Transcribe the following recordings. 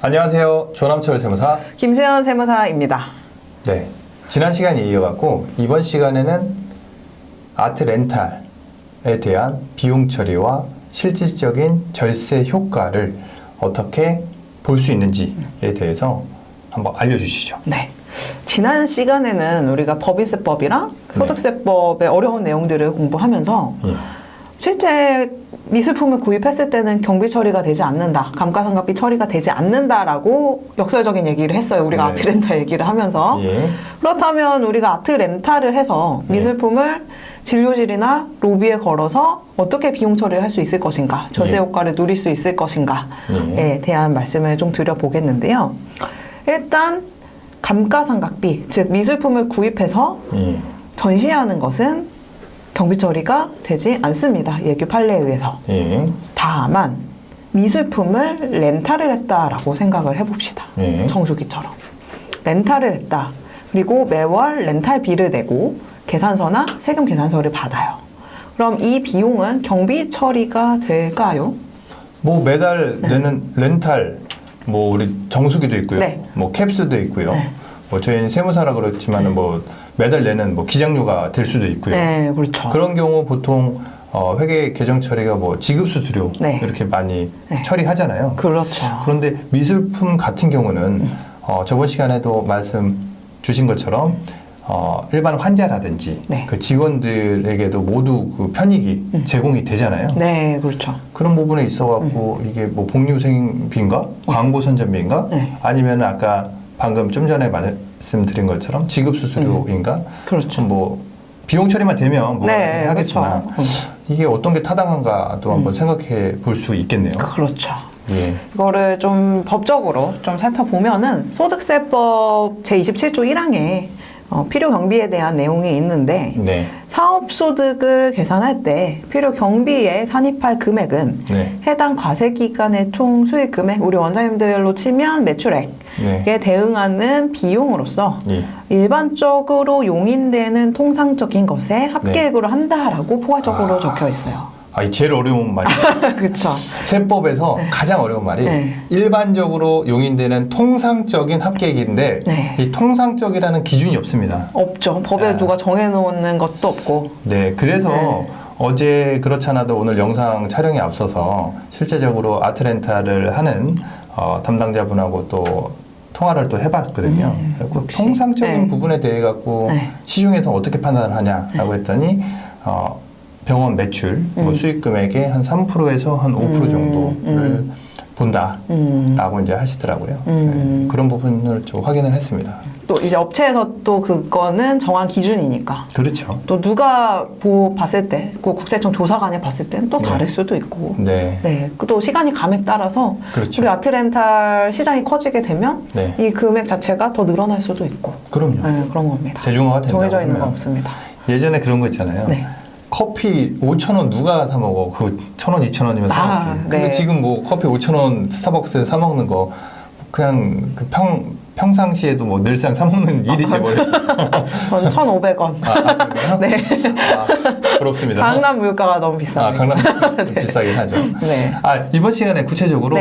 안녕하세요. 조남철 세무사 김세현 세무사입니다. 네, 지난 시간에 이어갖고 이번 시간에는 아트 렌탈에 대한 비용 처리와 실질적인 절세 효과를 어떻게 볼 수 있는지에 대해서 한번 알려주시죠. 네. 지난 시간에는 우리가 법인세법이랑 소득세법의 어려운 내용들을 공부하면서 실제 미술품을 구입했을 때는 경비 처리가 되지 않는다, 감가상각비 처리가 되지 않는다라고 역설적인 얘기를 했어요. 우리가 아트 렌탈 얘기를 하면서. 그렇다면 우리가 아트 렌탈을 해서 미술품을 진료실이나 로비에 걸어서 어떻게 비용 처리를 할 수 있을 것인가, 절세 효과를 누릴 수 있을 것인가에 대한 말씀을 좀 드려보겠는데요. 일단 감가상각비, 즉 미술품을 구입해서 전시하는 것은 경비 처리가 되지 않습니다. 예규 판례에 의해서. 다만 미술품을 렌탈을 했다라고 생각을 해봅시다. 정수기처럼. 렌탈을 했다. 그리고 매월 렌탈비를 내고 계산서나 세금 계산서를 받아요. 그럼 이 비용은 경비 처리가 될까요? 뭐 매달 내는 렌탈, 뭐 우리 정수기도 있고요. 뭐 캡스도 있고요. 뭐 저희는 세무사라 그렇지만은 뭐 매달 내는 뭐 기장료가 될 수도 있고요. 네, 그렇죠. 그런 경우 보통 회계 개정 처리가 뭐 지급 수수료 이렇게 많이 처리하잖아요. 그렇죠. 그런데 미술품 같은 경우는 저번 시간에도 말씀 주신 것처럼 일반 환자라든지 그 직원들에게도 모두 그 편익이 제공이 되잖아요. 네, 그렇죠. 그런 부분에 있어갖고 이게 뭐 복리후생비인가, 광고 선전비인가, 아니면 아까 방금 좀 전에 말씀드린 것처럼 지급 수수료인가, 그렇죠. 뭐 비용 처리만 되면 무관하겠지만 그렇죠. 이게 어떤 게 타당한가도 한번 생각해 볼 수 있겠네요. 그렇죠. 이거를 좀 법적으로 좀 살펴보면은 소득세법 제27조 1항에 필요 경비에 대한 내용이 있는데 사업소득을 계산할 때 필요 경비에 산입할 금액은 해당 과세기간의 총 수익 금액, 우리 원장님들로 치면 매출액에 대응하는 비용으로서 일반적으로 용인되는 통상적인 것에 합계액으로 한다라고 포괄적으로 적혀 있어요. 이 제일 어려운 말이에요. 그렇죠. 세법에서 가장 어려운 말이 일반적으로 용인되는 통상적인 합계액인데 이 통상적이라는 기준이 없습니다. 없죠. 법에 누가 정해놓는 것도 없고. 네, 그래서 어제 그렇잖아도 오늘 영상 촬영에 앞서서 실제적으로 아트 렌탈을 하는 담당자분하고 또 통화를 또 해봤거든요. 그리고 통상적인 부분에 대해 갖고 시중에서 어떻게 판단을 하냐라고 했더니 병원 매출, 뭐 수익 금액의 한 3%에서 한 5% 정도를 본다라고 이제 하시더라고요. 그런 부분을 좀 확인을 했습니다. 또 이제 업체에서 또 그거는 정한 기준이니까. 그렇죠. 또 누가 봤을 때, 그 국세청 조사관이 봤을 때는 또 다를 수도 있고. 또 시간이 감에 따라서 우리 아트 렌탈 시장이 커지게 되면 이 금액 자체가 더 늘어날 수도 있고. 그럼요. 그런 겁니다. 대중화가 된다고 정해져 있는 건 없습니다. 예전에 그런 거 있잖아요. 커피 5,000원 누가 사 먹어? 그 1,000원, 2,000원이면 사 먹지. 근데 지금 뭐 커피 5,000원 스타벅스에 사 먹는 거 그냥 그 평상시에도 뭐 늘상 사 먹는 일이 돼버려요. 전 1,500원. 그래요? 네. 부럽습니다. 강남 물가가 너무 비싸요. 강남 좀 비싸긴 하죠. 이번 시간에 구체적으로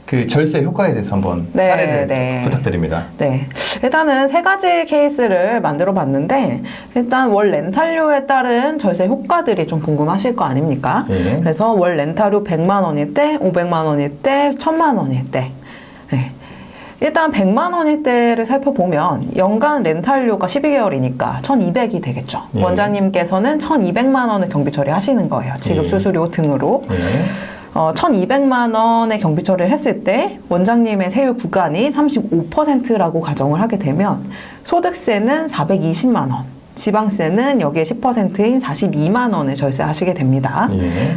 그 절세 효과에 대해서 한번 사례를 부탁드립니다. 일단은 세 가지 케이스를 만들어 봤는데, 일단 월 렌탈료에 따른 절세 효과들이 좀 궁금하실 거 아닙니까? 그래서 월 렌탈료 100만 원일 때, 500만 원일 때, 1000만 원일 때. 일단 100만 원일 때를 살펴보면 연간 렌탈료가 12개월이니까 1,200이 되겠죠. 원장님께서는 1,200만 원을 경비 처리하시는 거예요. 지급 수수료 등으로. 1,200만 원의 경비 처리를 했을 때 원장님의 세율 구간이 35%라고 가정을 하게 되면 소득세는 420만 원, 지방세는 여기에 10%인 42만 원을 절세하시게 됩니다.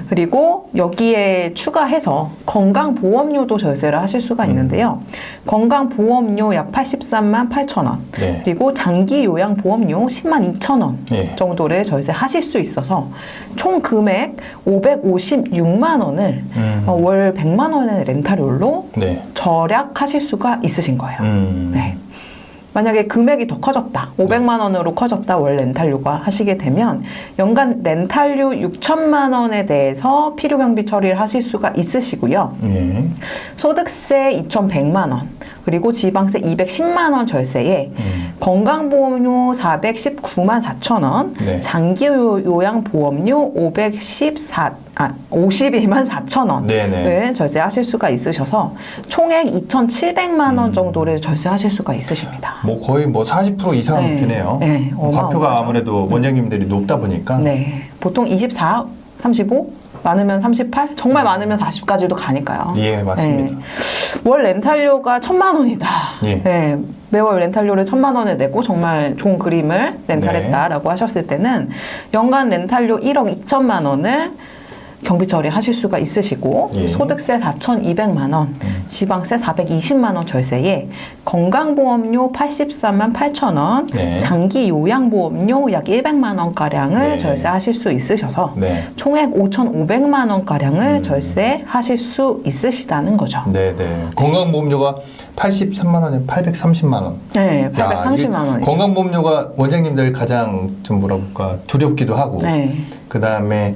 그리고 여기에 추가해서 건강보험료도 절세를 하실 수가 있는데요. 건강보험료 약 83만 8천 원, 그리고 장기요양보험료 10만 2천 원 정도를 절세하실 수 있어서 총 금액 556만 원을 월 100만 원의 렌탈료로 절약하실 수가 있으신 거예요. 만약에 금액이 더 커졌다. 500만 원으로 커졌다. 월 렌탈료가 하시게 되면 연간 렌탈료 6천만 원에 대해서 필요 경비 처리를 하실 수가 있으시고요. 소득세 2,100만 원, 그리고 지방세 210만 원 절세에 건강보험료 419만 4천 원, 네. 장기요양보험료 52만 4천 원을 절세하실 수가 있으셔서 총액 2,700만 원 정도를 절세하실 수가 있으십니다. 뭐 거의 뭐 40% 이상 네. 되네요. 네, 과표가 어마어마하죠. 아무래도 원장님들이 높다 보니까. 네, 보통 24, 35, 많으면 38, 정말 많으면 40까지도 가니까요. 예, 맞습니다. 네. 월 렌탈료가 1,000만 원이다. 예. 네, 매월 렌탈료를 1,000만 원을 내고 정말 좋은 그림을 렌탈했다라고 하셨을 때는 연간 렌탈료 1억 2천만 원을 경비 처리하실 수가 있으시고 소득세 4,200만 원, 지방세 420만 원 절세에 건강보험료 83만 8천 원, 장기 요양보험료 약 100만 원 가량을 절세하실 수 있으셔서 총액 5,500만 원 가량을 절세하실 수 있으시다는 거죠. 네네. 건강보험료가 83만 원에 830만 원. 네, 830만 원. 건강보험료가 원장님들 가장 좀 뭐라 그럴까 두렵기도 하고. 그 다음에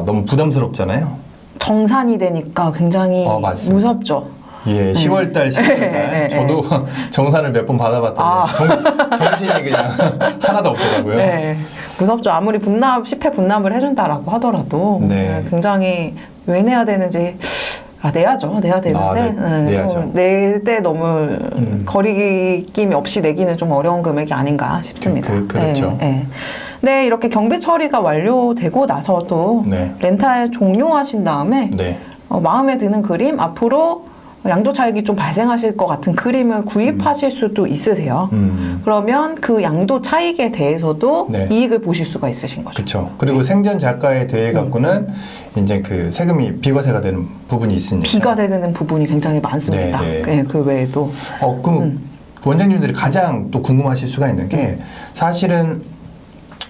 너무 부담스럽잖아요. 정산이 되니까 굉장히 무섭죠. 예, 10월달, 11월달 저도 정산을 몇 번 받아봤더니 정신이 그냥 하나도 없더라고요. 네, 무섭죠. 아무리 10회 분납을 해준다라고 하더라도 굉장히 왜 내야 되는지 내야죠. 내야 되는데 내야죠. 낼 때 너무 거리낌이 없이 내기는 좀 어려운 금액이 아닌가 싶습니다. 그렇죠. 네, 이렇게 경비 처리가 완료되고 나서도 렌탈 종료하신 다음에 마음에 드는 그림, 앞으로 양도 차익이 좀 발생하실 것 같은 그림을 구입하실 수도 있으세요. 그러면 그 양도 차익에 대해서도 이익을 보실 수가 있으신 거죠. 그렇죠. 그리고 생전 자가에 대해 갖고는 이제 그 세금이 비과세가 되는 부분이 있으니까. 비과세 되는 부분이 굉장히 많습니다. 그 외에도. 그럼 원장님들이 가장 또 궁금하실 수가 있는 게 사실은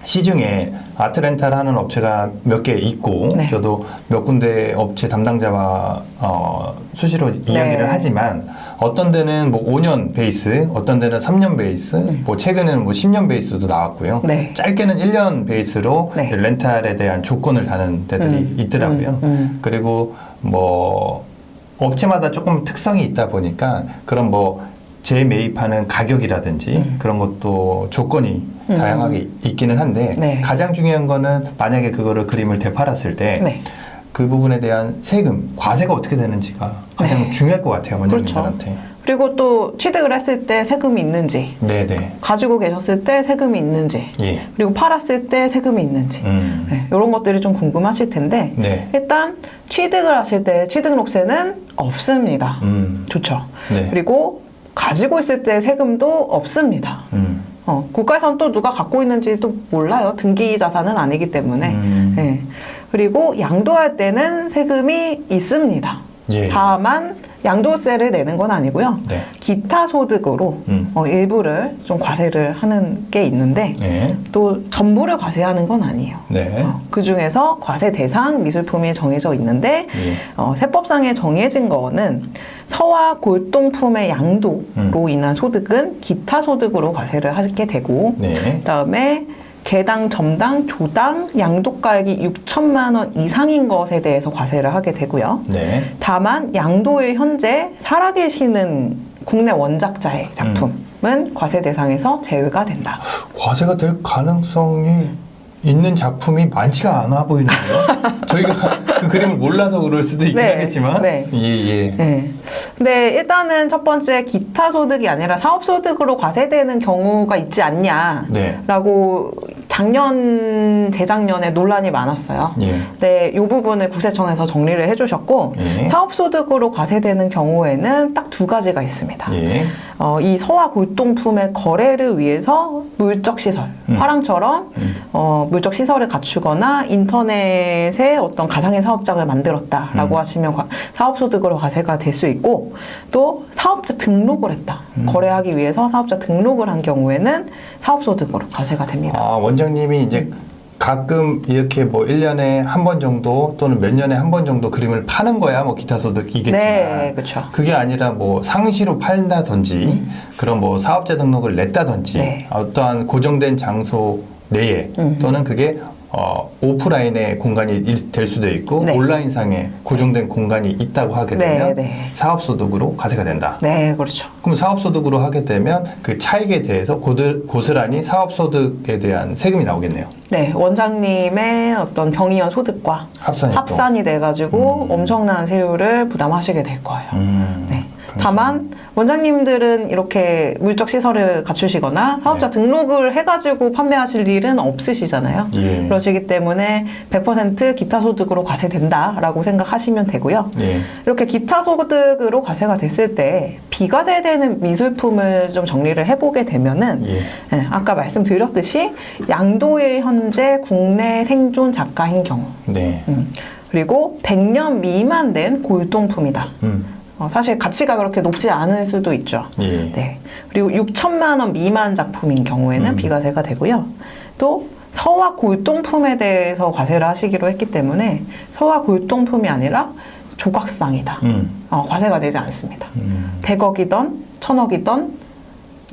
시중에 아트렌탈 하는 업체가 몇 개 있고 저도 몇 군데 업체 담당자와 수시로 이야기를 하지만 어떤 데는 뭐 5년 베이스, 어떤 데는 3년 베이스, 뭐 최근에는 뭐 10년 베이스도 나왔고요. 짧게는 1년 베이스로 렌탈에 대한 조건을 다는 데들이 있더라고요. 그리고 뭐 업체마다 조금 특성이 있다 보니까 그런 뭐 재매입하는 가격이라든지 그런 것도 조건이 다양하게 있기는 한데 가장 중요한 거는 만약에 그거를 그림을 되팔았을 때 그 부분에 대한 세금, 과세가 어떻게 되는지가 가장 중요할 것 같아요, 원장님들한테. 그리고 또 취득을 했을 때 세금이 있는지, 가지고 계셨을 때 세금이 있는지, 그리고 팔았을 때 세금이 있는지, 이런 것들이 좀 궁금하실 텐데 일단 취득을 하실 때 취득록세는 없습니다. 좋죠. 그리고 가지고 있을 때 세금도 없습니다. 국가에서는 또 누가 갖고 있는지도 몰라요. 등기 자산은 아니기 때문에. 그리고 양도할 때는 세금이 있습니다. 다만 양도세를 내는 건 아니고요. 기타 소득으로 일부를 좀 과세를 하는 게 있는데 또 전부를 과세하는 건 아니에요. 그 중에서 과세 대상 미술품이 정해져 있는데 세법상에 정해진 거는 서화 골동품의 양도로 인한 소득은 기타 소득으로 과세를 하게 되고 그다음에 개당, 점당, 조당 양도가액이 6천만 원 이상인 것에 대해서 과세를 하게 되고요. 다만 양도일 현재 살아계시는 국내 원작자의 작품은 과세 대상에서 제외가 된다. 과세가 될 가능성이 있는 작품이 많지가 않아 보이는데요. 저희가 그 그림을 몰라서 그럴 수도 있긴 하겠지만. 근데 일단은 첫 번째 기타 소득이 아니라 사업 소득으로 과세되는 경우가 있지 않냐라고 작년, 재작년에 논란이 많았어요. 이 부분을 국세청에서 정리를 해주셨고 사업소득으로 과세되는 경우에는 딱 두 가지가 있습니다. 이 서화 골동품의 거래를 위해서 물적시설, 화랑처럼 물적시설을 갖추거나 인터넷에 어떤 가상의 사업장을 만들었다라고 하시면 사업소득으로 과세가 될 수 있고 또 사업자 등록을 했다. 거래하기 위해서 사업자 등록을 한 경우에는 사업소득으로 과세가 됩니다. 원장님이 이제 가끔 이렇게 뭐 1년에 한 번 정도 또는 몇 년에 한 번 정도 그림을 파는 거야 뭐 기타소득이겠지만 네, 그렇죠. 그게 아니라 뭐 상시로 판다든지 그런 뭐 사업자 등록을 냈다든지 네. 어떠한 고정된 장소 내에 또는 그게 오프라인의 공간이 될 수도 있고 네. 온라인상에 고정된 공간이 있다고 하게 네, 되면 네. 사업소득으로 과세가 된다. 네, 그렇죠. 그럼 사업소득으로 하게 되면 그 차익에 대해서 고스란히 사업소득에 대한 세금이 나오겠네요. 네, 원장님의 어떤 병이연 소득과 합산이 돼가지고 엄청난 세율을 부담하시게 될 거예요. 네. 다만 원장님들은 이렇게 물적 시설을 갖추시거나 사업자 등록을 해가지고 판매하실 일은 없으시잖아요. 예. 그러시기 때문에 100% 기타 소득으로 과세된다라고 생각하시면 되고요. 예. 이렇게 기타 소득으로 과세가 됐을 때 비과세되는 미술품을 좀 정리를 해보게 되면은 예. 네, 아까 말씀드렸듯이 양도일 현재 국내 생존 작가인 경우 네. 그리고 100년 미만 된 고유통품이다. 사실 가치가 그렇게 높지 않을 수도 있죠. 예. 네. 그리고 6천만 원 미만 작품인 경우에는 비과세가 되고요. 또 서화 고유통품에 대해서 과세를 하시기로 했기 때문에 서화 고유통품이 아니라 조각상이다. 과세가 되지 않습니다. 100억이던 1000억이던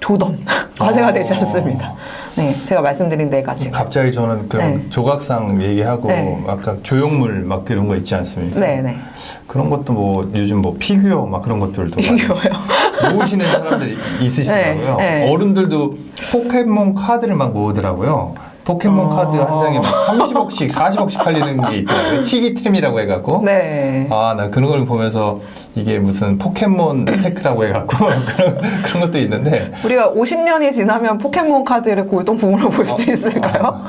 조던 과세가 되지 않습니다. 네, 제가 말씀드린 네 가지. 갑자기 저는 그런 네. 조각상 얘기하고 네. 아까 조형물 막 이런 거 있지 않습니까? 네, 네. 그런 것도 뭐 요즘 뭐 피규어 막 그런 것들도 많이 모으시는 사람들이 있으시더라고요. 네, 네. 어른들도 포켓몬 카드를 막 모으더라고요. 포켓몬 카드 한 장에 막 30억씩, 40억씩 팔리는 게 있더라고요. 희귀템이라고 해갖고. 네. 아, 나 그런 걸 보면서 이게 무슨 포켓몬 테크라고 해갖고 그런 것도 있는데. 우리가 50년이 지나면 포켓몬 카드를 골동품으로 볼 수 있을까요?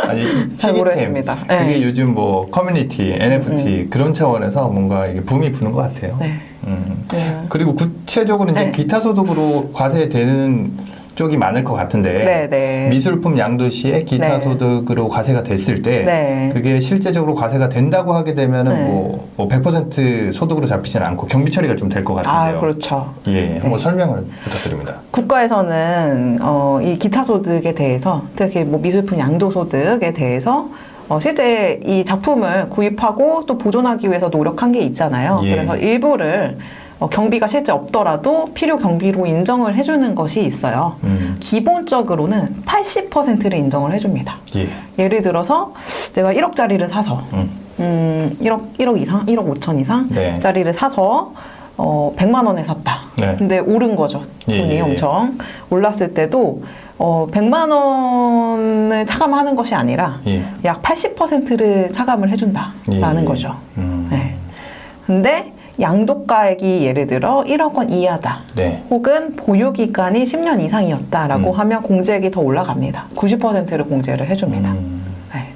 아니, 잘 희귀템. 모르겠습니다. 그게 네. 요즘 뭐 커뮤니티, NFT 그런 차원에서 뭔가 이게 붐이 부는 것 같아요. 네. 그리고 구체적으로 이제 네. 기타 소득으로 과세되는 쪽이 많을 것 같은데 네, 네. 미술품 양도 시에 기타 네. 소득으로 과세가 됐을 때 네. 그게 실제적으로 과세가 된다고 하게 되면은 네. 뭐 100% 소득으로 잡히지는 않고 경비 처리가 좀 될 것 같은데요. 아, 그렇죠. 예, 한번 설명을 부탁드립니다. 국가에서는 이 기타 소득에 대해서 특히 뭐 미술품 양도 소득에 대해서 실제 이 작품을 구입하고 또 보존하기 위해서 노력한 게 있잖아요. 예. 그래서 일부를 경비가 실제 없더라도 필요 경비로 인정을 해주는 것이 있어요. 기본적으로는 80%를 인정을 해줍니다. 예. 예를 들어서 내가 1억짜리를 사서 1억 이상, 1억 5천 이상 네. 짜리를 사서 100만 원에 샀다. 네. 근데 오른 거죠. 예, 돈이 예, 예. 엄청 올랐을 때도 100만 원을 차감하는 것이 아니라 예. 약 80%를 차감을 해준다라는 예. 거죠. 네. 근데 양도가액이 예를 들어 1억 원 이하다. 네. 혹은 보유기간이 10년 이상이었다라고 하면 공제액이 더 올라갑니다. 90%를 공제를 해줍니다. 네.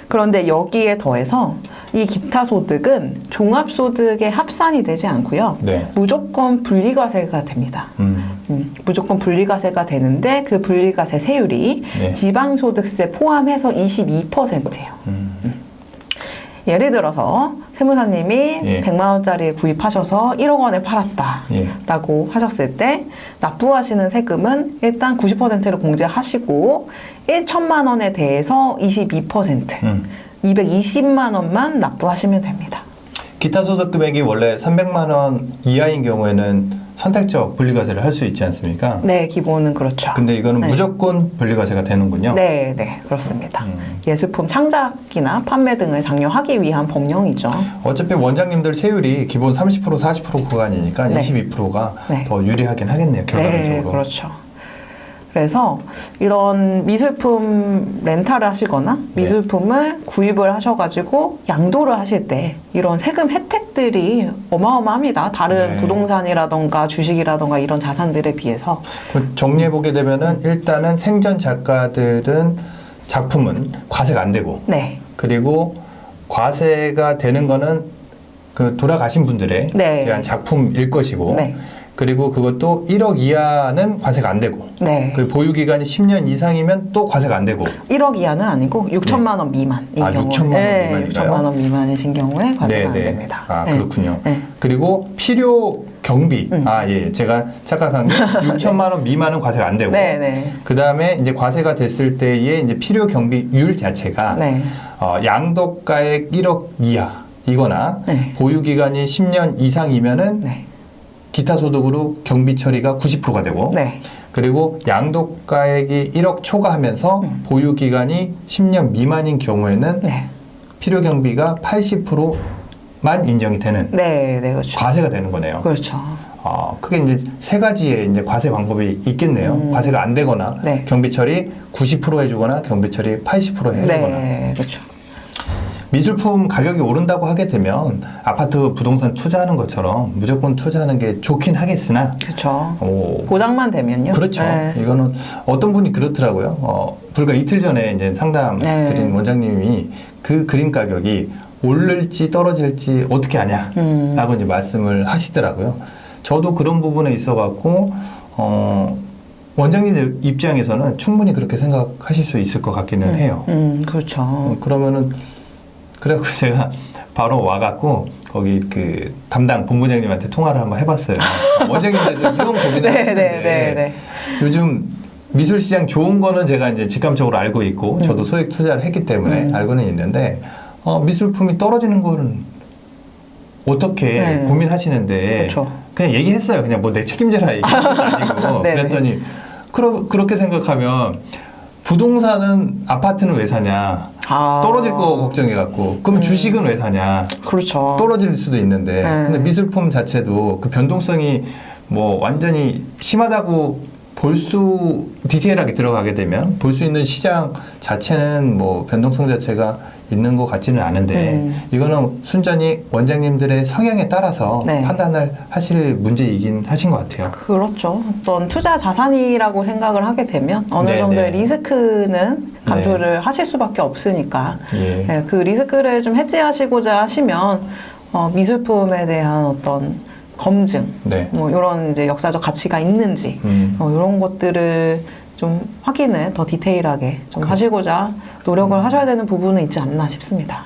그런데 여기에 더해서 이 기타 소득은 종합소득에 합산이 되지 않고요. 네. 무조건 분리과세가 됩니다. 무조건 분리과세가 되는데 그 분리과세 세율이 네. 지방소득세 포함해서 22%예요. 예를 들어서 세무사님이 예. 100만 원짜리 구입하셔서 1억 원에 팔았다라고 예. 하셨을 때 납부하시는 세금은 일단 90%를 공제하시고 1천만 원에 대해서 22% 220만 원만 납부하시면 됩니다. 기타 소득 금액이 원래 300만 원 이하인 경우에는 선택적 분리과세를 할 수 있지 않습니까? 네, 기본은 그렇죠. 근데 이거는 네. 무조건 분리과세가 되는군요. 네, 네, 그렇습니다. 예술품 창작이나 판매 등을 장려하기 위한 법령이죠. 어차피 원장님들 세율이 기본 30% 40% 구간이니까 네. 22%가 네. 더 유리하긴 하겠네요. 결과적으로. 네, 그렇죠. 그래서 이런 미술품 렌탈을 하시거나 미술품을 구입을 하셔가지고 양도를 하실 때 이런 세금 혜택들이 어마어마합니다. 다른 네. 부동산이라던가 주식이라던가 이런 자산들에 비해서. 정리해보게 되면은 일단은 생전 작가들은 작품은 과세가 안 되고 네. 그리고 과세가 되는 거는 그 돌아가신 분들에 네. 대한 작품일 것이고 네. 그리고 그것도 1억 이하는 과세가 안 되고 네. 그 보유 기간이 10년 이상이면 또 과세가 안 되고 1억 이하는 아니고 6천만 원 미만인 아, 경우에 6천만 원 미만인가요? 6천만 원 미만이신 경우에 과세가 안 네, 네. 됩니다. 아, 네. 그렇군요. 네. 그리고 필요 경비. 예. 제가 착각한 게 6천만 원 미만은 과세가 안 되고. 네네. 그 다음에 이제 과세가 됐을 때의 이제 필요 경비율 자체가 네. 양도가액 1억 이하이거나 네. 보유기간이 10년 이상이면은 네. 기타 소득으로 경비 처리가 90%가 되고. 네. 그리고 양도가액이 1억 초과하면서 보유기간이 10년 미만인 경우에는 네. 필요 경비가 80%만 인정이 되는 네, 네, 그렇죠. 과세가 되는 거네요. 그렇죠. 그게 이제 세 가지의 이제 과세 방법이 있겠네요. 과세가 안 되거나 네. 경비 처리 90% 해주거나 경비 처리 80% 해주거나. 네, 그렇죠. 미술품 가격이 오른다고 하게 되면 아파트 부동산 투자하는 것처럼 무조건 투자하는 게 좋긴 하겠으나 그렇죠. 보장만 되면요. 그렇죠. 네. 이거는 어떤 분이 그렇더라고요. 불과 이틀 전에 이제 상담 네. 드린 원장님이 그 그림 가격이 오를지 떨어질지 어떻게 아냐 라고 이제 말씀을 하시더라고요. 저도 그런 부분에 있어 갖고 원장님 입장에서는 충분히 그렇게 생각하실 수 있을 것 같기는 해요. 그렇죠. 그러면은 그래갖고 제가 바로 와갖고 거기 그 담당 본부장님한테 통화를 한번 해봤어요. 원장님들도 이런 고민을 네, 하시는데 네, 네, 네. 요즘 미술 시장 좋은 거는 제가 이제 직감적으로 알고 있고 저도 소액 투자를 했기 때문에 알고는 있는데 미술품이 떨어지는 거는 어떻게 네. 고민하시는데 그렇죠. 그냥 얘기했어요. 그냥 뭐 내 책임져라 얘기한 건 아니고 네, 그랬더니 그렇게 생각하면 부동산은 아파트는 왜 사냐? 떨어질 거 걱정해갖고 그럼 주식은 왜 사냐? 그렇죠. 떨어질 수도 있는데 근데 미술품 자체도 그 변동성이 뭐 완전히 심하다고 디테일하게 들어가게 되면 볼 수 있는 시장 자체는 뭐 변동성 자체가 있는 것 같지는 않은데 이거는 순전히 원장님들의 성향에 따라서 네. 판단을 하실 문제이긴 하신 것 같아요. 그렇죠. 어떤 투자 자산이라고 생각을 하게 되면 어느 네, 정도의 네. 리스크는 감수를 하실 수밖에 없으니까 예. 네, 그 리스크를 좀 해지하시고자 하시면 미술품에 대한 어떤 검증, 네. 뭐 이런 이제 역사적 가치가 있는지 이런 것들을 좀 확인을 더 디테일하게 좀 하시고자 노력을 하셔야 되는 부분은 있지 않나 싶습니다.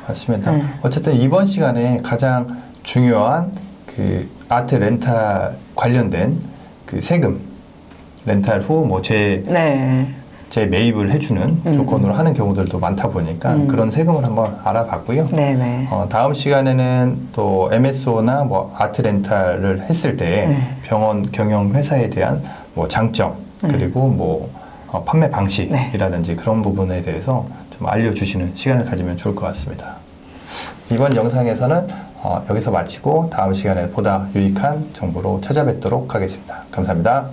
맞습니다. 네. 어쨌든 이번 시간에 가장 중요한 그 아트 렌탈 관련된 그 세금 렌탈 후 뭐 재매입을 해주는 조건으로 하는 경우들도 많다 보니까 그런 세금을 한번 알아봤고요. 네네. 다음 시간에는 또 MSO나 뭐 아트 렌탈을 했을 때 네. 병원 경영 회사에 대한 뭐 장점 그리고 뭐 판매 방식이라든지 그런 부분에 대해서 좀 알려주시는 시간을 가지면 좋을 것 같습니다. 이번 영상에서는 여기서 마치고 다음 시간에 보다 유익한 정보로 찾아뵙도록 하겠습니다. 감사합니다.